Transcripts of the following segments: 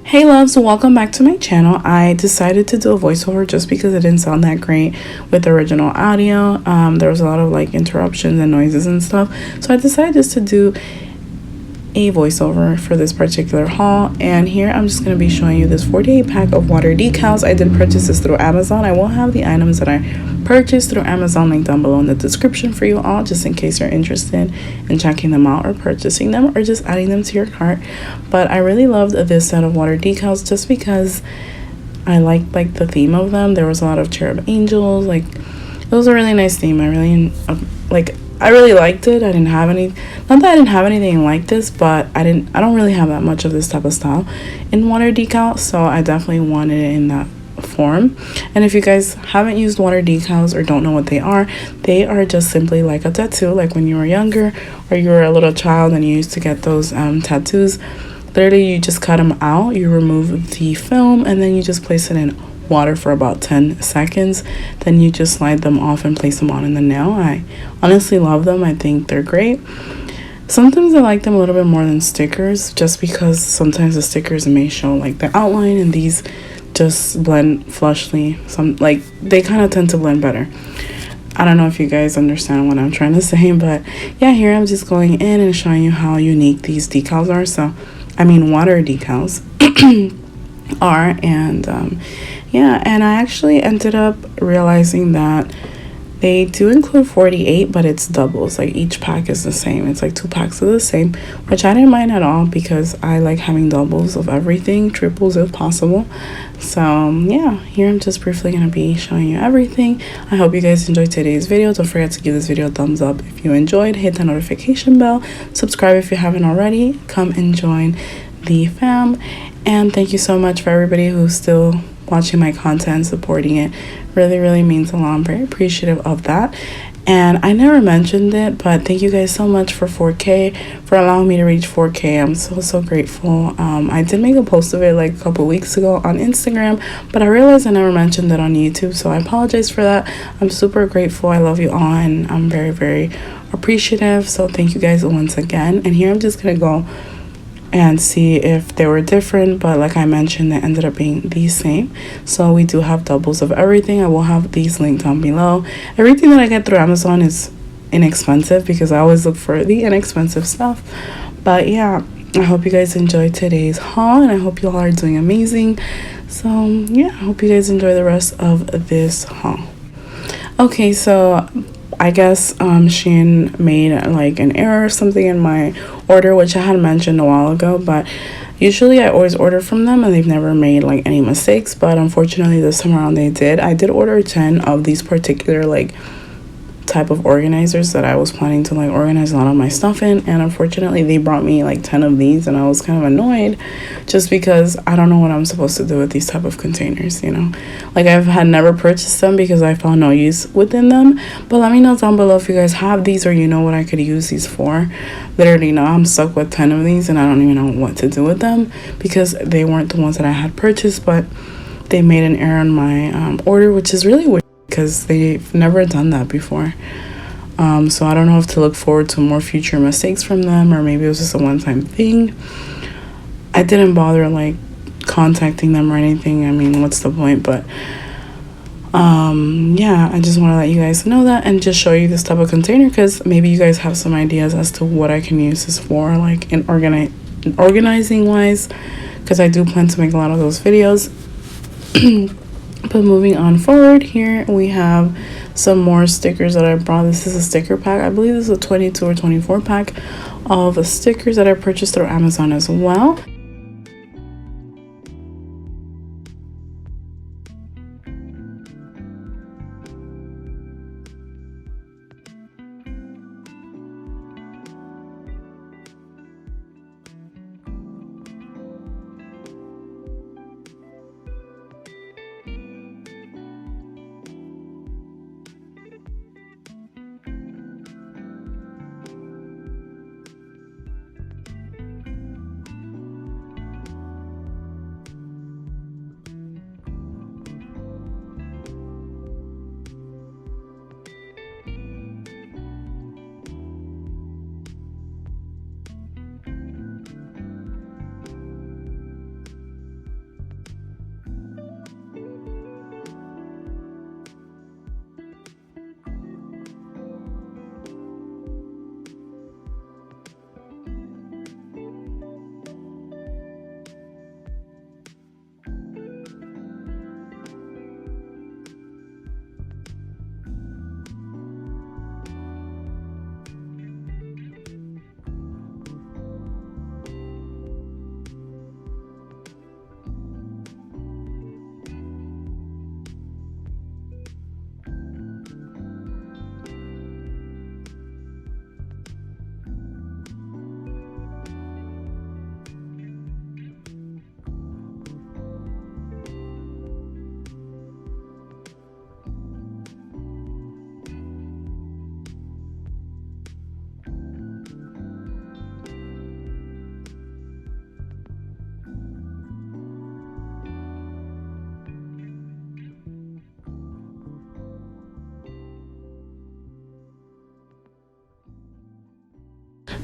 Hey loves, welcome back to my channel. I decided to do a voiceover just because it didn't sound that great with the original audio. There was a lot of like interruptions and noises and stuff, so I decided just to do a voiceover for this particular haul. And here I'm just going to be showing you this 48 pack of water decals. I did purchase this through Amazon. I will have the items that I purchased through Amazon linked down below in the description for you all, just in case you're interested in checking them out or purchasing them or just adding them to your cart. But I really loved this set of water decals just because I liked like the theme of them. There was a lot of cherub angels. Like, it was a really nice theme. I really liked it. I didn't have any, not that I didn't have anything like this, but I don't really have that much of this type of style in water decal, so I definitely wanted it in that form. And if you guys haven't used water decals or don't know what they are just simply like a tattoo. Like when you were younger or you were a little child and you used to get those tattoos, literally you just cut them out, you remove the film, and then you just place it in water for about 10 seconds. Then you just slide them off and place them on in the nail. I honestly love them. I think they're great. Sometimes I like them a little bit more than stickers, just because sometimes the stickers may show like the outline and these just blend flushly. They kind of tend to blend better. I don't know if you guys understand what I'm trying to say, but yeah, here I'm just going in and showing you how unique these decals are. So I mean water decals are. And yeah, and I actually ended up realizing that they do include 48, but it's doubles. Like each pack is the same. It's like 2 packs of the same, which I didn't mind at all because I like having doubles of everything, triples if possible. So yeah, here I'm just briefly going to be showing you everything. I hope you guys enjoyed today's video. Don't forget to give this video a thumbs up if you enjoyed. Hit the notification bell. Subscribe if you haven't already. Come and join the fam. And thank you so much for everybody who's still watching my content, supporting it. Really means a lot. I'm very appreciative of that. And I never mentioned it, but thank you guys so much for 4K, for allowing me to reach 4K. I'm so grateful. I did make a post of it like a couple weeks ago on Instagram, but I realized I never mentioned it on YouTube, so I apologize for that. I'm super grateful. I love you all, and I'm very appreciative. So thank you guys once again. And here I'm just gonna go and see if they were different, but like I mentioned, they ended up being the same. So we do have doubles of everything. I will have these linked down below. Everything that I get through Amazon is inexpensive because I always look for the inexpensive stuff. But yeah, I hope you guys enjoyed today's haul, and I hope you all are doing amazing. So yeah, I hope you guys enjoy the rest of this haul. Okay, so I guess Shein made like an error or something in my order, which I had mentioned a while ago, but usually I always order from them and they've never made like any mistakes, but unfortunately this time around they did. I did order 10 of these particular like type of organizers that I was planning to like organize a lot of my stuff in, and unfortunately they brought me like 10 of these, and I was kind of annoyed just because I don't know what I'm supposed to do with these type of containers, you know. Like I've had never purchased them because I found no use within them. But let me know down below if you guys have these or you know what I could use these for. Literally now I'm stuck with 10 of these and I don't even know what to do with them because they weren't the ones that I had purchased, but they made an error on my order, which is really weird because they've never done that before. So I don't know if to look forward to more future mistakes from them, or maybe it was just a one-time thing. I didn't bother like contacting them or anything. I mean, what's the point? But yeah, I just want to let you guys know that and just show you this type of container because maybe you guys have some ideas as to what I can use this for, like in organizing wise, because I do plan to make a lot of those videos. But moving on forward, here we have some more stickers that I brought. This is a sticker pack. I believe this is a 22 or 24 pack of stickers that I purchased through Amazon as well.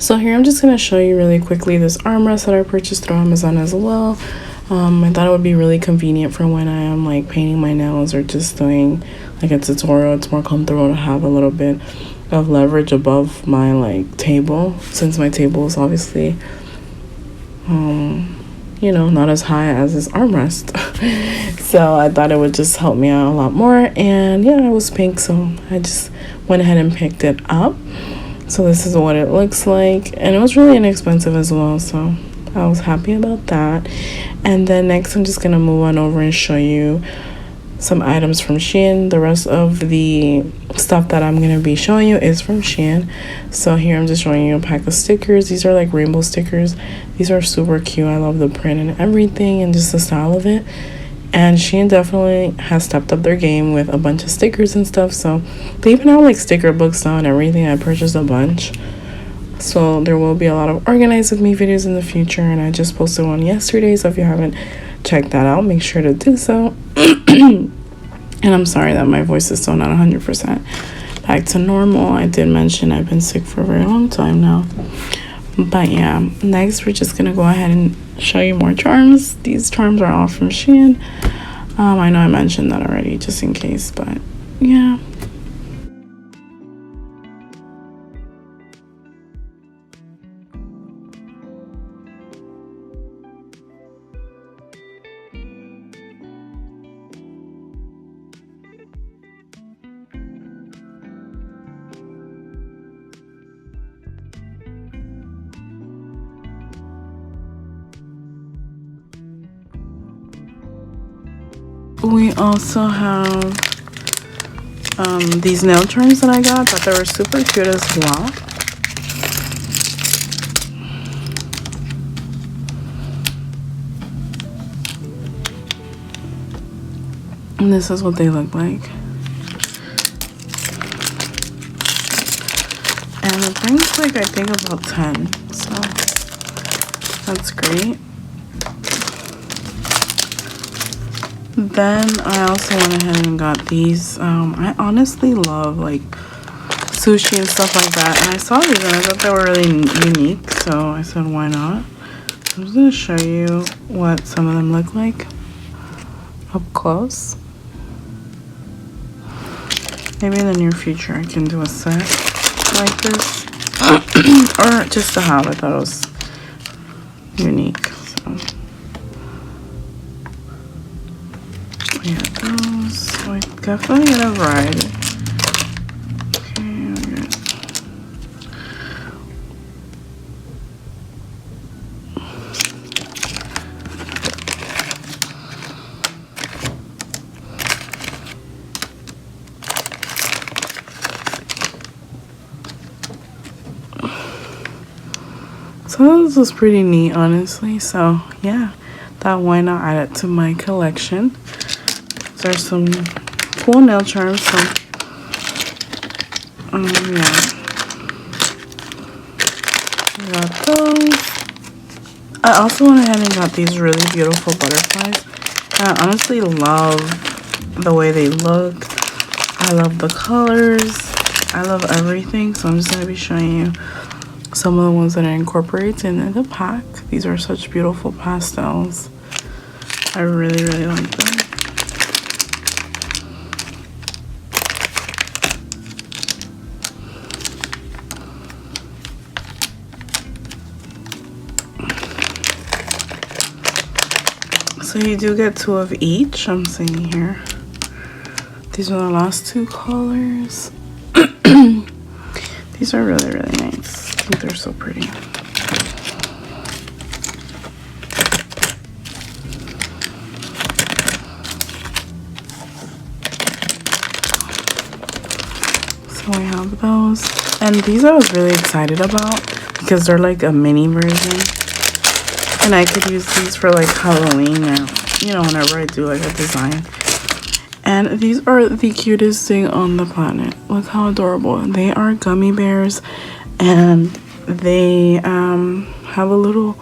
So here I'm just going to show you really quickly this armrest that I purchased through Amazon as well. I thought it would be really convenient for when I am like painting my nails or just doing like a tutorial. It's more comfortable to have a little bit of leverage above my like table, since my table is obviously you know, not as high as this armrest. So I thought it would just help me out a lot more. And yeah, it was pink, so I just went ahead and picked it up. So this is what it looks like, and it was really inexpensive as well, so I was happy about that. And then next I'm just gonna move on over and show you some items from Shein. The rest of the stuff that I'm gonna be showing you is from Shein. So here I'm just showing you a pack of stickers. These are like rainbow stickers. These are super cute. I love the print and everything and just the style of it. And Shein definitely has stepped up their game with a bunch of stickers and stuff. So they even have like sticker books now and everything. I purchased a bunch. So there will be a lot of Organize With Me videos in the future. And I just posted one yesterday. So if you haven't checked that out, make sure to do so. And I'm sorry that my voice is still not 100% back to normal. I did mention I've been sick for a very long time now. But yeah, next we're just gonna go ahead and show you more charms. These charms are all from Shein. I know I mentioned that already, just in case, but yeah. We also have these nail charms that I got. Thought they were super cute as well. And this is what they look like. And it brings like, I think about 10. So that's great. Then I also went ahead and got these. I honestly love like sushi and stuff like that. And I saw these and I thought they were really unique. So I said, why not? I'm just going to show you what some of them look like up close. Maybe in the near future I can do a set like this. Or just to have. I thought it was unique. So we have those. So I definitely get a variety. Okay, we're good. So this was pretty neat, honestly. So yeah, that why not add it to my collection. There's some cool nail charms. So yeah, I got those. I also went ahead and got these really beautiful butterflies. And I honestly love the way they look. I love the colors. I love everything. So I'm just gonna be showing you some of the ones that I incorporate in the pack. These are such beautiful pastels. I really, really like them. So you do get 2 of each, I'm seeing here. These are the last 2 colors. These are really, really nice. I think they're so pretty. So we have those. And these I was really excited about because they're like a mini version. And I could use these for like Halloween or, you know, whenever I do like a design. And these are the cutest thing on the planet. Look how adorable. They are gummy bears. And they have a little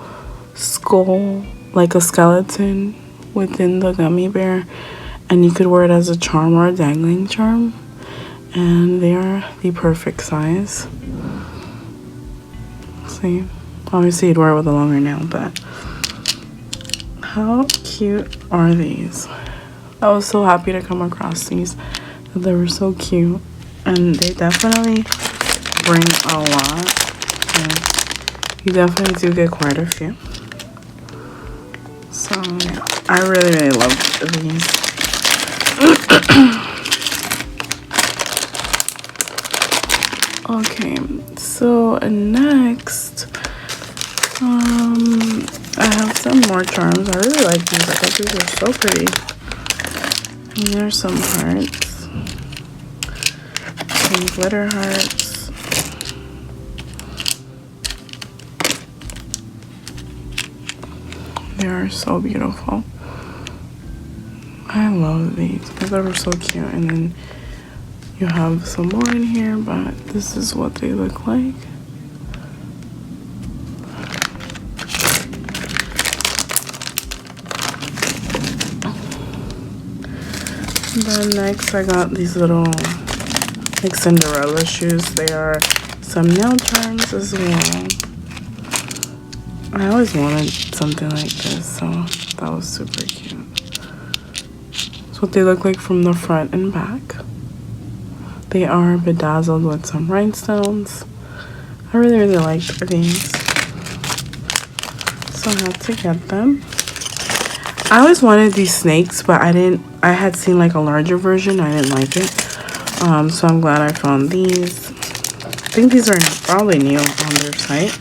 skull, like a skeleton within the gummy bear. And you could wear it as a charm or a dangling charm. And they are the perfect size. So honestly. Obviously you'd wear it with a longer nail, but how cute are these? I was so happy to come across these. They were so cute, and they definitely bring a lot. So you definitely do get quite a few. So yeah, I really love these. Okay, so next, I have some more charms. I really like these. I think these are so pretty. And there's some hearts, some glitter hearts. They are so beautiful. I love these. I thought they were so cute. And then you have some more in here, but this is what they look like. And then next I got these little like Cinderella shoes. They are some nail charms as well. I always wanted something like this, so that was super cute. That's what they look like from the front and back. They are bedazzled with some rhinestones. I really liked these, so I had to get them. I always wanted these snakes, but I had seen like a larger version. I didn't like it, so I'm glad I found these. I think these are probably new on their site,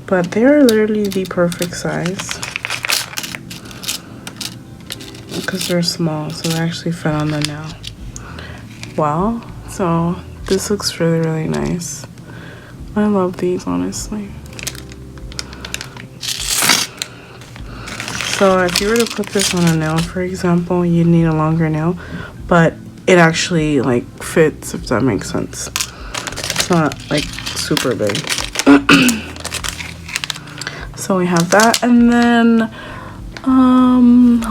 but they're literally the perfect size because they're small, so they actually fit on the nail. Wow, so this looks really nice. I love these, honestly. So if you were to put this on a nail, for example, you'd need a longer nail, but it actually like fits, if that makes sense. It's not like super big. So we have that, and then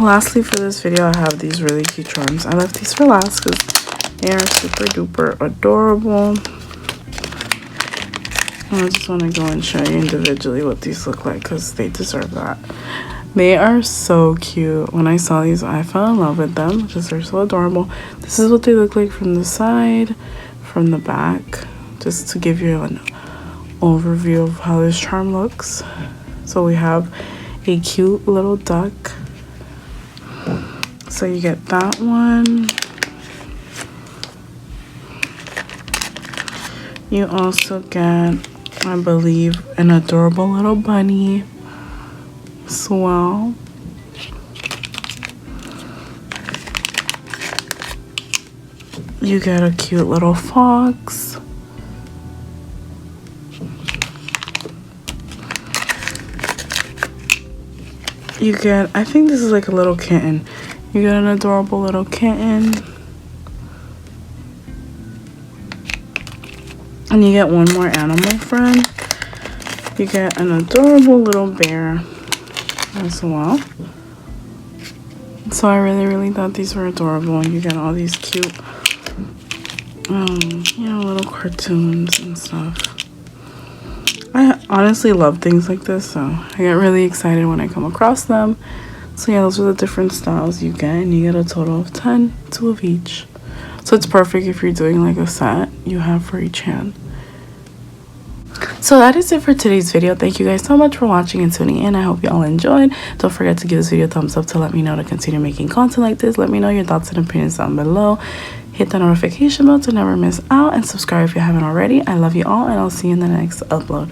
lastly for this video, I have these really cute charms. I left these for last because they are super duper adorable. I just want to go and show you individually what these look like because they deserve that. They are so cute. When I saw these, I fell in love with them because they're so adorable. This is what they look like from the side, from the back, just to give you an overview of how this charm looks. So we have a cute little duck. So you get that one. You also get, I believe, an adorable little bunny as well. You get a cute little fox. You get, I think this is like a little kitten. You get an adorable little kitten. And you get one more animal friend. You get an adorable little bear as well. So I really thought these were adorable. And you get all these cute, you know, little cartoons and stuff. I honestly love things like this, so I get really excited when I come across them. So yeah, those are the different styles you get, and you get a total of 10, 2 of each. So it's perfect if you're doing like a set you have for each hand. So that is it for today's video. Thank you guys so much for watching and tuning in. I hope you all enjoyed. Don't forget to give this video a thumbs up to let me know to continue making content like this. Let me know your thoughts and opinions down below. Hit the notification bell to never miss out, and subscribe if you haven't already. I love you all, and I'll see you in the next upload.